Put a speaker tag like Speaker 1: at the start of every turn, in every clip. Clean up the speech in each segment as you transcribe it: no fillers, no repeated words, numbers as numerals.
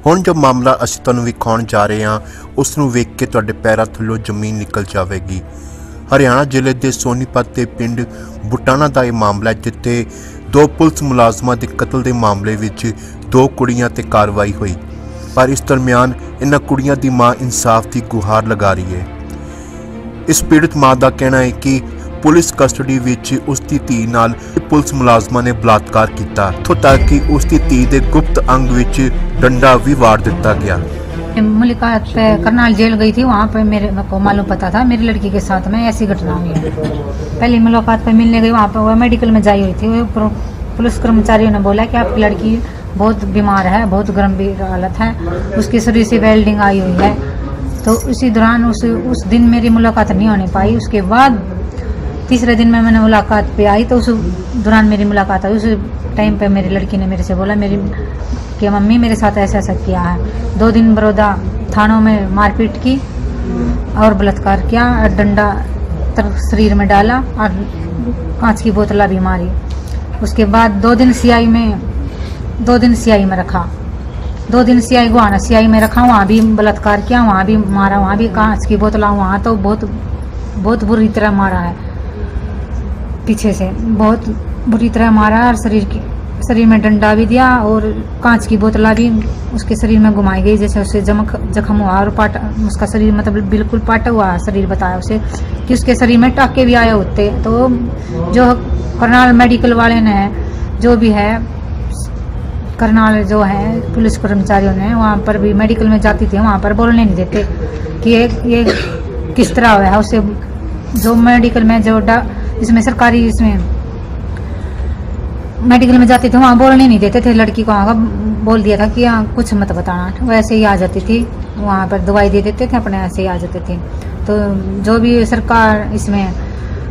Speaker 1: हुण जो मामला असीं तुहानूं विखाउण जा रहे हां उस नूं वेख के तुहाडे पैरां थल्लों जमीन निकल जावेगी। हरियाणा जिले के सोनीपत के पिंड बुटाना का यह मामला है जिथे 2 पुलिस मुलाजमां के कतल के मामले विच 2 कुड़ियां ते कार्रवाई हुई, पर इस दरम्यान इन्हां कुड़ियां की मां इंसाफ की गुहार लगा रही है। इस पीड़ित मां का कहना है कि पुलिस कस्टडी विच उसकी धी नाल पुलिस मुलाजमां ने बलात्कार किया, इत्थों तक कि उसकी धी के गुप्त अंग विच डंडा भी वार दिता गया।
Speaker 2: मुलाकात पे करनाल जेल गई थी, वहाँ पे मेरे को मालूम पता था मेरी लड़की के साथ में ऐसी घटना हुई है। पहली मुलाकात पे मिलने गई, वहाँ पे वो मेडिकल में जाई हुई थी। पुलिस कर्मचारियों ने बोला कि आपकी लड़की बहुत बीमार है, बहुत गंभीर हालत है, उसकी शरीर से वेल्डिंग आई हुई है। तो उसी दौरान उस दिन मेरी मुलाकात नहीं होने पाई। उसके बाद तीसरे दिन में मैंने मुलाकात पे आई तो उस दौरान मेरी मुलाकात आई। उस टाइम पे मेरी लड़की ने मेरे से बोला कि मम्मी मेरे साथ ऐसा ऐसा किया है। 2 दिन बड़ौदा थानों में मारपीट की और बलात्कार किया और डंडा शरीर में डाला और कांच की बोतला भी मारी। उसके बाद 2 दिन सीआई में रखा। 2 दिन सीआई में रखा, वहाँ भी बलात्कार किया, वहाँ भी मारा, वहाँ भी कांच की बोतला, वहाँ तो बहुत बुरी तरह मारा है, पीछे से बहुत बुरी तरह मारा और शरीर में डंडा भी दिया और कांच की बोतला भी उसके शरीर में घुमाई गई, जैसे उससे जख्म हुआ और उसका शरीर मतलब बिल्कुल पाटा हुआ शरीर बताया उसे कि उसके शरीर में टाके भी आए होते। तो जो करनाल मेडिकल वाले ने जो भी है करनाल जो है पुलिस कर्मचारियों ने वहाँ पर भी मेडिकल में जाती थी, वहाँ पर बोलने नहीं देते कि ये किस तरह हुआ है। उसे जो मेडिकल में जो इसमें सरकारी इसमें मेडिकल में जाती थी वहाँ बोलने नहीं देते थे। लड़की को वहाँ बोल दिया था कि कुछ मत बताना, वैसे ही आ जाती थी। वहाँ पर दवाई दे देते थे, अपने ऐसे ही आ जाते थे। तो जो भी सरकार इसमें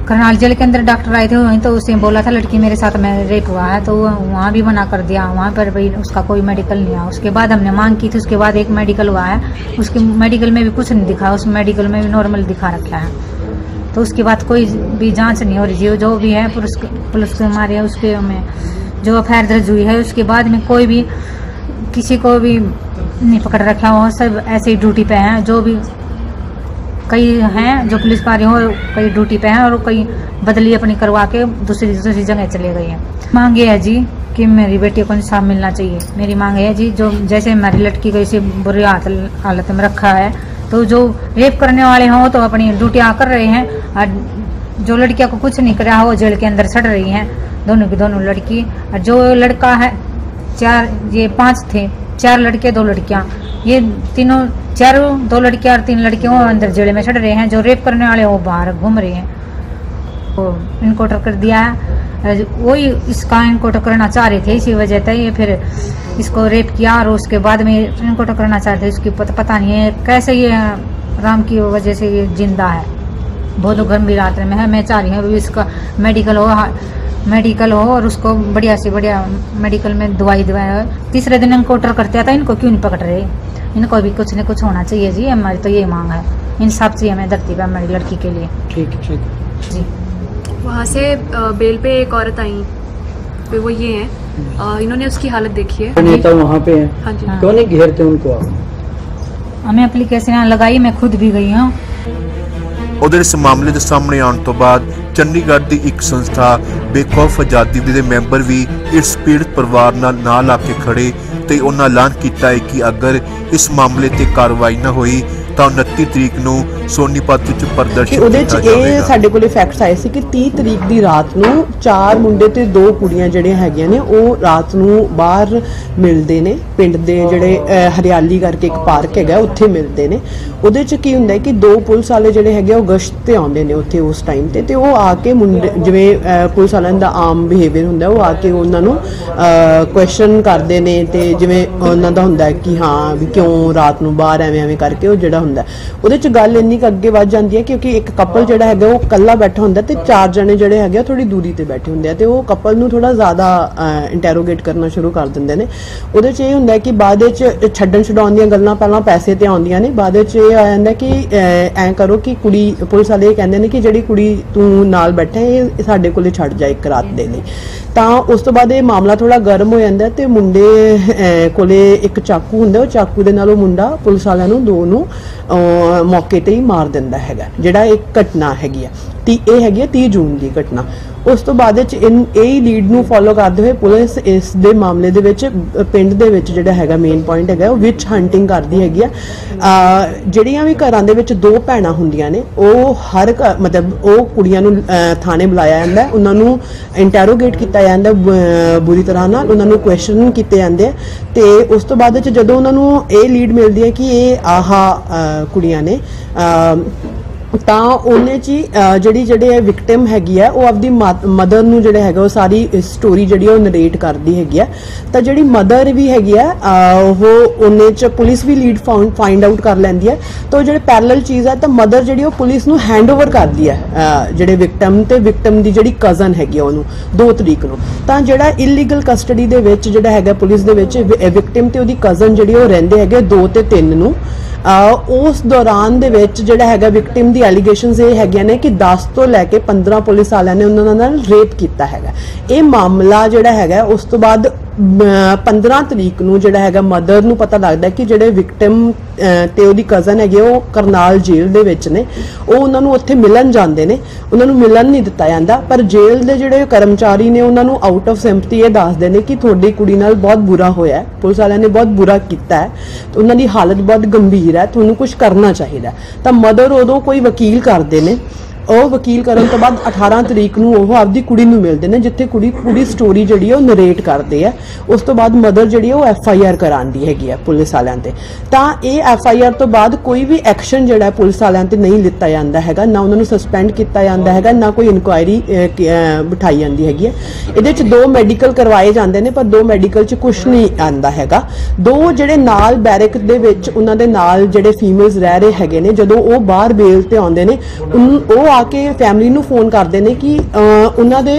Speaker 2: करनाल जेल के अंदर डॉक्टर आए थे वहीं तो उसे बोला था लड़की मेरे साथ में रेप हुआ है, तो वहाँ भी मना कर दिया। वहाँ पर भी उसका कोई मेडिकल नहीं आया। उसके बाद हमने मांग की थी, उसके बाद एक मेडिकल हुआ है, उसके मेडिकल में भी कुछ नहीं दिखा, उस मेडिकल में भी नॉर्मल दिखा रखा है। तो उसके बाद कोई भी जांच नहीं हो रही। जो भी है पुलिस के हमारे उसके में जो एफआईआर दर्ज हुई है उसके बाद में कोई भी किसी को भी नहीं पकड़ रखा हो, सब ऐसे ही ड्यूटी पे हैं। जो भी कई हैं जो पुलिस कार्य हो, कई ड्यूटी पे हैं और कई बदली अपनी करवा के दूसरी जगह चले गई हैं। मांग ये है जी कि मेरी बेटी को इंसाफ मिलना चाहिए। मेरी मांग है जी, जो जैसे हमारी लड़की को इसे बुरी हालत में रखा है, तो जो रेप करने वाले हों तो अपनी ड्यूटियाँ कर रहे हैं और जो लड़कियों को कुछ नहीं करा हो जेल के अंदर सड़ रही हैं, दोनों की दोनों लड़की। और जो लड़का है 5 थे, 4 लड़के 2 लड़कियां, ये तीनों 2 लड़कियां और 3 लड़कियों अंदर जेल में सड़ रहे हैं। जो रेप करने वाले वो बाहर घूम रहे हैं। तो इनकाउंटर कर दिया है, वही इसका इनकाउंटर करना चाह रहे थे, इसी वजह से ये फिर इसको रेप किया और उसके बाद में इनकाउंटर करना चाह रहे थे। इसकी पता नहीं है कैसे ये राम की वजह से ये जिंदा है, बहुत गंभीर हालत में है। मैं चाह रही हूँ इसका मेडिकल हो और उसको बढ़िया से बढ़िया मेडिकल में दवाई दिवाए। तीसरे दिन इनकाउंटर करते था, इनको क्यों नहीं पकड़ रहे? इनको भी कुछ न कुछ होना चाहिए जी। हमारी तो ये मांग है, इंसाफ चाहिए हमें धरती पर हमारी लड़की के लिए।
Speaker 3: ठीक
Speaker 2: जी।
Speaker 4: वहाँ से बेल पे एक औरत आई, फिर वो ये है, इन्होंने उसकी हालत देखी है।
Speaker 3: नेता वहाँ पे है,
Speaker 4: हाँ जी।
Speaker 3: क्यों नहीं घेरते उनको?
Speaker 2: हमें एप्लीकेशन लगाई, मैं खुद भी गई हूँ।
Speaker 1: उधर इस मामले के सामने आने तो बाद चंडीगढ़ की एक संस्था बेखौफ आज़ादी के मैंबर भी इस पीड़ित परिवार नाल आके खड़े ते उन्होंने ऐलान किया है कि अगर इस मामले ते कार्रवाई ना हुई तो 29 तरीक नूं सोनीपत विच प्रदर्शन किया जाएगा।
Speaker 5: ਸਾਡੇ ਕੋਲੇ ਫੈਕਟਸ ਆਏ ਸੀ कि 30 ਤਰੀਕ ਦੀ ਰਾਤ ਨੂੰ 4 ਮੁੰਡੇ ਤੇ 2 ਕੁੜੀਆਂ ਜਿਹੜੀਆਂ ਹੈਗੀਆਂ ਨੇ ਉਹ ਰਾਤ ਨੂੰ ਬਾਹਰ ਮਿਲਦੇ ਨੇ। ਪਿੰਡ ਦੇ ਜਿਹੜੇ ਹਰਿਆਲੀ ਕਰਕੇ ਇੱਕ ਪਾਰਕ ਹੈਗਾ ਉੱਥੇ ਮਿਲਦੇ ਨੇ। ਉਹਦੇ ਚ ਕੀ ਹੁੰਦਾ ਹੈ ਕਿ 2 ਪੁਲਿਸ ਵਾਲੇ ਜਿਹੜੇ ਹੈਗੇ ਉਹ ਗਸ਼ਤ ਤੇ ਆਉਂਦੇ ਨੇ ਉੱਥੇ ਉਸ ਟਾਈਮ ਤੇ ਉਹ ਆ ਕੇ ਮੁੰਡੇ ਜਿਵੇਂ ਪੁਲਿਸ ਵਾਲਿਆਂ ਦਾ ਆਮ ਬਿਹੇਵੀਅਰ ਹੁੰਦਾ ਉਹ ਆ ਕੇ ਉਹਨਾਂ ਨੂੰ ਕੁਐਸਚਨ ਕਰਦੇ ਨੇ ਤੇ ਜਿਵੇਂ ਉਹਨਾਂ ਦਾ ਹੁੰਦਾ ਕਿ ਹਾਂ ਵੀ ਕਿਉਂ ਰਾਤ ਨੂੰ ਬਾਹਰ ਐਵੇਂ ਕਰਕੇ ਉਹ ਜਿਹੜਾ ਹੁੰਦਾ ਉਹਦੇ ਚ ਗੱਲ ਇੰਨੀ ਕ ਅੱਗੇ ਵੱਧ ਜਾਂਦੀ ਹੈ ਕਿਉਂਕਿ ਇੱਕ ਕਪਲ ਜਿਹੜਾ ਹੈਗਾ ਉਹ ਇਕੱਲਾ ਬੈਠਾ ਹੁੰਦਾ ਤੇ 4 ਜਣੇ ਜਿਹੜੇ ਹੈਗੇ ਥੋੜੀ ਦੂਰੀ ਤੇ ਬੈਠੇ ਹੁੰਦੇ ਆ ਤੇ ਉਹ ਕਪਲ ਨੂੰ ਥੋੜਾ ਜ਼ਿਆਦਾ ਇੰਟਰੋਗੇਟ ਕਰਨਾ ਸ਼ੁਰੂ ਕਰ ਦਿੰਦੇ ਨੇ। ਉਹਦੇ ਚ ਇਹ ਹੁੰਦਾ ਕਿ ਬਾਅਦ ਵਿੱਚ ਛੱਡਣ ਛਡਾਉਣ ਦੀਆਂ ਗੱਲਾਂ ਪਹਿਲਾਂ ਪੈਸੇ ਤੇ ਆਉਂਦੀਆਂ ਨੇ, ਬਾਅਦ ਵਿੱਚ ਇਹ ਆ ਜਾਂਦਾ ਕਿ ਐਂ ਕਰੋ ਕਿ ਕੁੜੀ ਪੁਲਿਸ ਵਾਲੇ ਕਹਿੰਦੇ ਨੇ ਕਿ ਜਿਹੜੀ ਕੁੜੀ ਤੂੰ ਨਾਲ ਬੈਠਾ ਇਹ ਸਾਡੇ ਕੋਲੇ ਛੱਡ ਜਾ ਇੱਕ ਰਾਤ ਦੇ ਲਈ। ਤਾਂ ਉਸ ਤੋਂ ਬਾਅਦ ਇਹ ਮਾਮਲਾ ਥੋੜਾ ਗਰਮ ਹੋ ਜਾਂਦਾ ਤੇ ਮੁੰਡੇ ਕੋਲੇ ਇੱਕ ਚਾਕੂ ਹੁੰਦਾ, ਉਹ ਚਾਕੂ ਦੇ ਨਾਲ ਉਹ ਮੁੰਡਾ ਪੁਲਿਸ ਵਾਲਿਆਂ ਨੂੰ ਦੋ ਨੂੰ ਮੌਕੇ ਤੇ ਹੀ ਮਾਰ ਦਿੰਦਾ ਹੈਗਾ, ਜਿਹੜਾ ਇੱਕ ਘਟਨਾ ਹੈਗੀ ਆ। ਇਹ ਹੈਗੀ 30 ਜੂਨ ਦੀ ਘਟਨਾ। ਉਸ ਤੋਂ ਬਾਅਦ ਵਿੱਚ ਇਹ ਲੀਡ ਨੂੰ ਫੋਲੋ ਕਰਦੇ ਹੋਏ ਪੁਲਿਸ ਇਸ ਦੇ ਮਾਮਲੇ ਦੇ ਵਿੱਚ ਪਿੰਡ ਦੇ ਵਿੱਚ ਜਿਹੜਾ ਹੈਗਾ ਮੇਨ ਪੁਆਇੰਟ ਹੈਗਾ ਉਹ ਵਿਚ ਹੰਟਿੰਗ ਕਰਦੀ ਹੈਗੀ ਆ। ਜਿਹੜੀਆਂ ਵੀ ਘਰਾਂ ਦੇ ਵਿੱਚ ਦੋ ਭੈਣਾਂ ਹੁੰਦੀਆਂ ਨੇ ਉਹ ਹਰ ਮਤਲਬ ਉਹ ਕੁੜੀਆਂ ਨੂੰ ਥਾਣੇ ਬੁਲਾਇਆ ਜਾਂਦਾ, ਉਹਨਾਂ ਨੂੰ ਇੰਟਰੋਗੇਟ ਕੀਤਾ ਜਾਂਦਾ ਬੁਰੀ ਤਰ੍ਹਾਂ ਨਾਲ, ਉਹਨਾਂ ਨੂੰ ਕੁਐਸਚਨ ਕੀਤੇ ਜਾਂਦੇ ਤੇ ਉਸ ਤੋਂ ਬਾਅਦ ਵਿੱਚ ਜਦੋਂ ਉਹਨਾਂ ਨੂੰ ਇਹ ਲੀਡ ਮਿਲਦੀ ਹੈ ਕਿ ਇਹ ਕੁੜੀਆਂ ਨੇ ਤਾਂ ਉਹਨੇ ਚ ਜਿਹੜੇ ਵਿਕਟਿਮ ਹੈਗੀ ਆ ਉਹ ਆਪਦੀ ਮਦਰ ਨੂੰ ਜਿਹੜਾ ਹੈਗਾ ਉਹ ਸਾਰੀ ਸਟੋਰੀ ਜਿਹੜੀ ਉਹ ਨਰੇਟ ਕਰਦੀ ਹੈਗੀ ਆ। ਤਾਂ ਜਿਹੜੀ ਮਦਰ ਵੀ ਹੈਗੀ ਆ ਉਹ ਉਹਨੇ ਚ ਪੁਲਿਸ ਵੀ ਲੀਡ ਫਾਈਂਡ ਆਊਟ ਕਰ ਲੈਂਦੀ ਹੈ। ਤਾਂ ਜਿਹੜੇ ਪੈਰਲਲ ਚੀਜ਼ ਹੈ ਤਾਂ ਮਦਰ ਜਿਹੜੀ ਉਹ ਪੁਲਿਸ ਨੂੰ ਹੈਂਡਓਵਰ ਕਰਦੀ ਹੈ ਜਿਹੜੇ ਵਿਕਟਿਮ ਤੇ ਵਿਕਟਿਮ ਦੀ ਜਿਹੜੀ ਕਜ਼ਨ ਹੈਗੀ ਉਹਨੂੰ 2 ਤਰੀਕ ਨੂੰ। ਤਾਂ ਜਿਹੜਾ ਇਲੀਗਲ ਕਸਟਡੀ ਦੇ ਵਿੱਚ ਜਿਹੜਾ ਹੈਗਾ ਪੁਲਿਸ ਦੇ ਵਿੱਚ ਵਿਕਟਿਮ ਤੇ ਉਹਦੀ ਕਜ਼ਨ ਜਿਹੜੀ ਉਹ ਰਹਿੰਦੇ ਹੈਗੇ 2 ਤੇ 3 ਨੂੰ। ਉਸ ਦੌਰਾਨ ਦੇ ਵਿੱਚ ਜਿਹੜਾ ਹੈਗਾ ਵਿਕਟਿਮ ਦੀ ਐਲੀਗੇਸ਼ਨਸ ਇਹ ਹੈਗੀਆਂ ਨੇ ਕਿ 10 ਤੋਂ ਲੈ ਕੇ 15 ਪੁਲਿਸ ਵਾਲਿਆਂ ਨੇ ਉਹਨਾਂ ਨਾਲ ਰੇਪ ਕੀਤਾ ਹੈਗਾ। ਇਹ ਮਾਮਲਾ ਜਿਹੜਾ ਹੈਗਾ ਉਸ ਤੋਂ ਬਾਅਦ 15 ਤਰੀਕ ਨੂੰ ਜਿਹੜਾ ਹੈਗਾ ਮਦਰ ਨੂੰ ਪਤਾ ਲੱਗਦਾ ਕਿ ਜਿਹੜੇ ਵਿਕਟਿਮ ਤੇ ਉਹਦੀ ਕਜ਼ਨ ਹੈਗੇ ਉਹ ਕਰਨਾਲ ਜੇਲ੍ਹ ਦੇ ਵਿੱਚ ਨੇ। ਉਹ ਉਹਨਾਂ ਨੂੰ ਉੱਥੇ ਮਿਲਣ ਜਾਂਦੇ ਨੇ, ਉਹਨਾਂ ਨੂੰ ਮਿਲਣ ਨਹੀਂ ਦਿੱਤਾ ਜਾਂਦਾ, ਪਰ ਜੇਲ੍ਹ ਦੇ ਜਿਹੜੇ ਕਰਮਚਾਰੀ ਨੇ ਉਹਨਾਂ ਨੂੰ ਆਊਟ ਆਫ ਸਿੰਪਥੀ ਇਹ ਦੱਸਦੇ ਨੇ ਕਿ ਤੁਹਾਡੀ ਕੁੜੀ ਨਾਲ ਬਹੁਤ ਬੁਰਾ ਹੋਇਆ, ਪੁਲਿਸ ਵਾਲਿਆਂ ਨੇ ਬਹੁਤ ਬੁਰਾ ਕੀਤਾ ਹੈ, ਉਹਨਾਂ ਦੀ ਹਾਲਤ ਬਹੁਤ ਗੰਭੀਰ ਹੈ, ਤੁਹਾਨੂੰ ਕੁਝ ਕਰਨਾ ਚਾਹੀਦਾ। ਤਾਂ ਮਦਰ ਉਦੋਂ ਕੋਈ ਵਕੀਲ ਕਰਦੇ ਨੇ, ਉਹ ਵਕੀਲ ਕਰਨ ਤੋਂ ਬਾਅਦ 18 ਤਰੀਕ ਨੂੰ ਉਹ ਆਪਦੀ ਕੁੜੀ ਨੂੰ ਮਿਲਦੇ ਨੇ ਜਿੱਥੇ ਕੁੜੀ ਪੂਰੀ ਸਟੋਰੀ ਜਿਹੜੀ ਉਹ ਨਰੇਟ ਕਰਦੇ ਆ। ਉਸ ਤੋਂ ਬਾਅਦ ਮਦਰ ਜਿਹੜੀ ਉਹ FIR ਕਰਾਉਂਦੀ ਹੈਗੀ ਆ ਪੁਲਿਸ ਵਾਲਿਆਂ ਤੇ। ਤਾਂ ਇਹ FIR ਤੋਂ ਬਾਅਦ ਕੋਈ ਵੀ ਐਕਸ਼ਨ ਜਿਹੜਾ ਪੁਲਿਸ ਵਾਲਿਆਂ ਤੇ ਨਹੀਂ ਲਿੱਤਾ ਜਾਂਦਾ ਹੈਗਾ, ਨਾ ਉਹਨਾਂ ਨੂੰ ਸਸਪੈਂਡ ਕੀਤਾ ਜਾਂਦਾ ਹੈਗਾ, ਨਾ ਕੋਈ ਇਨਕੁਆਇਰੀ ਬਿਠਾਈ ਜਾਂਦੀ ਹੈਗੀ ਹੈ। ਇਹਦੇ ਚ 2 ਮੈਡੀਕਲ ਕਰਵਾਏ ਜਾਂਦੇ ਨੇ ਪਰ 2 ਮੈਡੀਕਲ ਚ ਕੁਝ ਨਹੀਂ ਆਂਦਾ ਹੈਗਾ। 2 ਜਿਹੜੇ ਨਾਲ ਬੈਰਕ ਦੇ ਵਿੱਚ ਉਹਨਾਂ ਦੇ ਨਾਲ ਜਿਹੜੇ ਫੀਮੇਲਸ ਰਹਿ ਰਹੇ ਹੈਗੇ ਨੇ, ਜਦੋਂ ਉਹ ਬਾਹਰ ਬੇਲ ਤੇ ਆਉਂਦੇ ਨੇ ਉਹ ਆ ਕੇ ਫੈਮਿਲੀ ਨੂੰ ਫੋਨ ਕਰਦੇ ਨੇ ਕਿ ਉਹਨਾਂ ਦੇ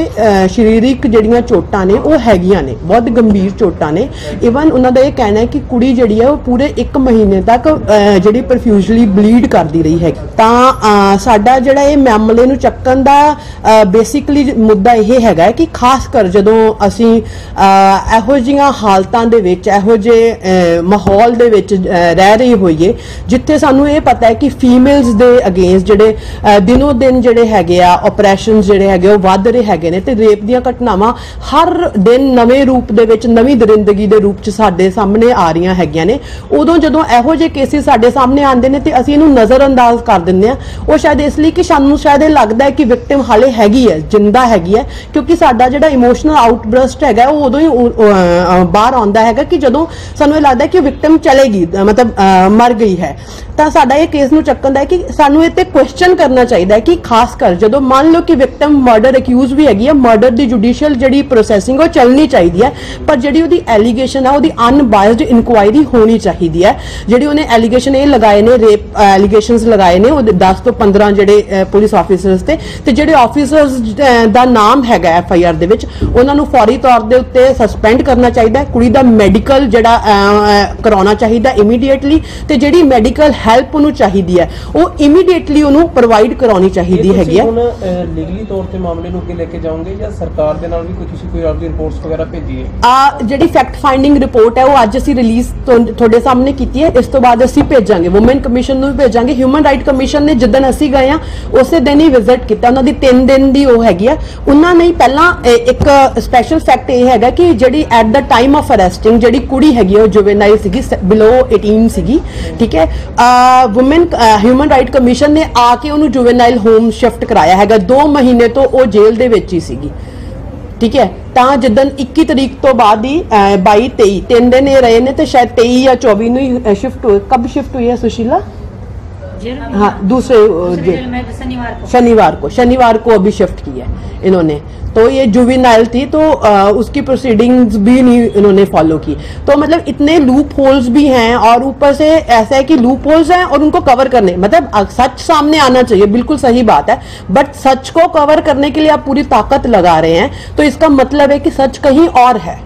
Speaker 5: ਸਰੀਰਕ ਜਿਹੜੀਆਂ ਚੋਟਾਂ ਨੇ ਉਹ ਹੈਗੀਆਂ ਨੇ, ਬਹੁਤ ਗੰਭੀਰ ਚੋਟਾਂ ਨੇ। ਇਵਨ ਉਹਨਾਂ ਦਾ ਇਹ ਕਹਿਣਾ ਹੈ ਕਿ ਕੁੜੀ ਜਿਹੜੀ ਹੈ ਉਹ ਪੂਰੇ 1 ਮਹੀਨੇ ਤੱਕ ਜਿਹੜੀ ਪ੍ਰੋਫਿਊਜ਼ਲੀ ਬਲੀਡ ਕਰਦੀ ਰਹੀ ਹੈ। ਤਾਂ ਸਾਡਾ ਜਿਹੜਾ ਇਹ ਮਾਮਲੇ ਨੂੰ ਚੱਕਣ ਦਾ ਬੇਸਿਕਲੀ ਮੁੱਦਾ ਇਹ ਹੈਗਾ ਕਿ ਖਾਸ ਕਰ ਜਦੋਂ ਅਸੀਂ ਇਹੋ ਜਿਹੀਆਂ ਹਾਲਤਾਂ ਦੇ ਵਿੱਚ, ਇਹੋ ਜਿਹੇ ਮਾਹੌਲ ਦੇ ਵਿੱਚ ਰਹਿ ਰਹੇ ਹੋਈਏ ਜਿੱਥੇ ਸਾਨੂੰ ਇਹ ਪਤਾ ਹੈ ਕਿ ਫੀਮੇਲਸ ਦੇ ਅਗੇਂਸਟ ਜਿਹੜੇ ਦਿਨੋਂ ਦਿਨ ਜਿਹੜੇ ਹੈਗੇ ਆ ਆਪਰੇਸ਼ਨਸ ਜਿਹੜੇ ਹੈਗੇ ਉਹ ਵੱਧ ਰਹੇ ਹੈਗੇ ਨੇ ਤੇ ਰੇਪ ਦੀਆਂ ਘਟਨਾਵਾਂ ਹਰ ਦਿਨ ਨਵੇਂ ਰੂਪ ਦੇ ਵਿੱਚ, ਨਵੀਂ ਦਰਿੰਦਗੀ ਦੇ ਰੂਪ ਚ ਸਾਡੇ ਸਾਹਮਣੇ ਆ ਰਹੀਆਂ ਹੈਗੀਆਂ ਨੇ। ਉਦੋਂ ਜਦੋਂ ਇਹੋ ਜਿਹੇ ਕੇਸਿਸ ਸਾਡੇ ਸਾਹਮਣੇ ਆਉਂਦੇ ਨੇ ਤੇ ਅਸੀਂ ਇਹਨੂੰ ਨਜ਼ਰਅੰਦਾਜ਼ ਕਰ ਦਿੰਦੇ ਆ। ਉਹ ਸ਼ਾਇਦ ਇਸ ਲਈ ਕਿ ਸਾਨੂੰ ਸ਼ਾਇਦ ਇਹ ਲੱਗਦਾ ਹੈ ਕਿ ਵਿਕਟਿਮ ਹਾਲੇ ਹੈਗੀ ਹੈ, ਜਿੰਦਾ ਹੈਗੀ ਹੈ, ਕਿਉਂਕਿ ਸਾਡਾ ਜਿਹੜਾ ਇਮੋਸ਼ਨਲ ਆਊਟਬਰਸਟ ਹੈਗਾ ਉਹ ਉਦੋਂ ਹੀ ਬਾਹਰ ਆਉਂਦਾ ਹੈਗਾ ਕਿ ਜਦੋਂ ਸਾਨੂੰ ਇਹ ਲੱਗਦਾ ਕਿ ਵਿਕਟਿਮ ਚਲੇਗੀ, ਮਤਲਬ ਮਰ ਗਈ ਹੈ। ਤਾਂ ਸਾਡਾ ਇਹ ਕੇਸ ਨੂੰ ਚੱਕਣ ਦਾ ਹੈ ਕਿ ਸਾਨੂੰ ਇਹ ਤੇ ਕੁਐਸਚਨ ਕਰਨਾ ਚਾਹੀਦਾ ਹੈ ਕਿ ਖਾਸ ਕਰ ਜਦੋਂ ਮੰਨ ਲਓ ਕਿ ਵਿਕਟਿਮ ਮਰਡਰ ਅਕਿਊਜ਼ ਵੀ ਹੈਗੀ ਹੈ, ਮਰਡਰ ਦੀ ਜੁਡੀਸ਼ੀਅਲ ਜਿਹੜੀ ਪ੍ਰੋਸੈਸਿੰਗ ਉਹ ਚੱਲਣੀ ਚਾਹੀਦੀ ਹੈ, ਪਰ ਜਿਹੜੀ ਉਹਦੀ ਐਲੀਗੇਸ਼ਨ ਹੈ ਉਹਦੀ ਅਨਬਾਇਸਡ ਇਨਕੁਆਇਰੀ ਹੋਣੀ ਚਾਹੀਦੀ ਹੈ। ਜਿਹੜੀ ਉਹਨੇ ਐਲੀਗੇਸ਼ਨ ਇਹ ਲਗਾਏ ਨੇ, ਰੇਪ ਐਲੀਗੇਸ਼ਨਸ ਲਗਾਏ ਨੇ ਉਹ 10 ਤੋਂ 15 ਜਿਹੜੇ ਪੁਲਿਸ ਆਫੀਸਰਸ ਤੇ ਜਿਹੜੇ ਆਫੀਸਰਸ ਦਾ ਨਾਮ ਹੈਗਾ FIR ਦੇ ਵਿੱਚ, ਉਹਨਾਂ ਨੂੰ ਫੌਰੀ ਤੌਰ ਦੇ ਉੱਤੇ ਸਸਪੈਂਡ ਕਰਨਾ ਚਾਹੀਦਾ ਹੈ। ਕੁੜੀ ਦਾ ਮੈਡੀਕਲ ਜਿਹੜਾ ਕਰਾਉਣਾ ਚਾਹੀਦਾ ਇਮੀਡੀਏਟਲੀ, ਤੇ ਜਿਹੜੀ ਮੈਡੀਕਲ ਹੈਲਪ ਉਹਨੂੰ ਚਾਹੀਦੀ ਹੈ ਉਹ ਇਮੀਡੀਏਟਲੀ ਉਹਨੂੰ ਪ੍ਰੋਵਾਈਡ ਕਰਾਉਣੀ ਚਾਹੀਦੀ ਹੈਗੀ ਹੈ।
Speaker 3: ਹੁਣ ਲੀਗਲੀ ਤੌਰ ਤੇ ਮਾਮਲੇ ਨੂੰ ਅੱਗੇ ਲੈ ਕੇ ਜਾਓਗੇ ਜਾਂ ਸਰਕਾਰ ਦੇ ਨਾਲ ਵੀ ਕੋਈ ਆਪਦੀ ਰਿਪੋਰਟਸ ਵਗੈਰਾ ਭੇਜੀ ਹੈ?
Speaker 5: ਜਿਹੜੀ ਫੈਕਟ ਫਾਈਂਡਿੰਗ ਰਿਪੋਰਟ ਹੈ ਉਹ ਅੱਜ ਅਸੀਂ ਰਿਲੀਜ਼ ਤੁਹਾਡੇ ਸਾਹਮਣੇ ਕੀਤੀ ਹੈ। ਇਸ ਤੋਂ ਬਾਅਦ ਅਸੀਂ ਭੇਜਾਂਗੇ ਵੂਮਨ ਕਮਿਸ਼ਨ ਨੂੰ ਵੀ ਭੇਜਾਂਗੇ। ਹਿਊਮਨ ਰਾਈਟ ਕਮਿਸ਼ਨ ਨੇ ਜਿੱਦਣ ਅਸੀਂ ਗਏ ਆ ਉਸੇ ਦਿਨ ਹੀ ਵਿਜ਼ਿਟ ਕੀਤਾ, ਉਹਨਾਂ ਦੀ 3 ਦਿਨ ਦੀ ਉਹ ਹੈਗੀ ਆ। ਉਹਨਾਂ ਨੇ ਪਹਿਲਾਂ ਇੱਕ ਸਪੈਸ਼ਲ ਫੈਕਟ ਇਹ ਹੈਗਾ ਕਿ ਜਿਹੜੀ ਐਟ ਦਾ ਟਾਈਮ ਆਫ ਅਰੈਸਟਿੰਗ ਜਿਹੜੀ ਕੁੜੀ ਹੈਗੀ ਉਹ ਜੁਵੇਨਾਈਲ ਸੀਗੀ, ਬਿਲੋ 18 ਸੀਗੀ, ਠੀਕ ਹੈ। ਵੂਮਨ ਹਿਊਮਨ ਰਾਈਟ ਕਮਿਸ਼ਨ ਨੇ ਆ ਕੇ ਉਹਨੂੰ ਜੁਵੇਨਾਈਲ ਹੋਮ ਸ਼ਿਫਟ ਕਰਾਇਆ ਹੈਗਾ। 2 ਮਹੀਨੇ ਤੋਂ ਉਹ ਜੇਲ੍ਹ ਦੇ ਵਿੱਚ ਹੀ ਸੀਗੀ, ਠੀਕ ਹੈ। ਤਾਂ ਜਿੱਦਣ 21 ਤਰੀਕ ਤੋਂ ਬਾਅਦ ਹੀ 22 23 3 ਦਿਨ ਇਹ ਰਹੇ ਨੇ ਤੇ ਸ਼ਾਇਦ 23 ਜਾਂ 24 ਨੂੰ ਹੀ शिफ्ट हुए। कब शिफ्ट हुई है सुशीला? हाँ, दूसरे शनिवार को अभी शिफ्ट की है इन्होंने। तो ये जुवेनाइल थी तो उसकी प्रोसीडिंग्स भी नहीं इन्होंने फॉलो की। तो मतलब इतने लूप होल्स भी हैं और ऊपर से ऐसा है कि लूप होल्स हैं और उनको कवर करने, मतलब सच सामने आना चाहिए, बिल्कुल सही बात है, बट सच को कवर करने के लिए आप पूरी ताकत लगा रहे हैं तो इसका मतलब है कि सच कहीं और है।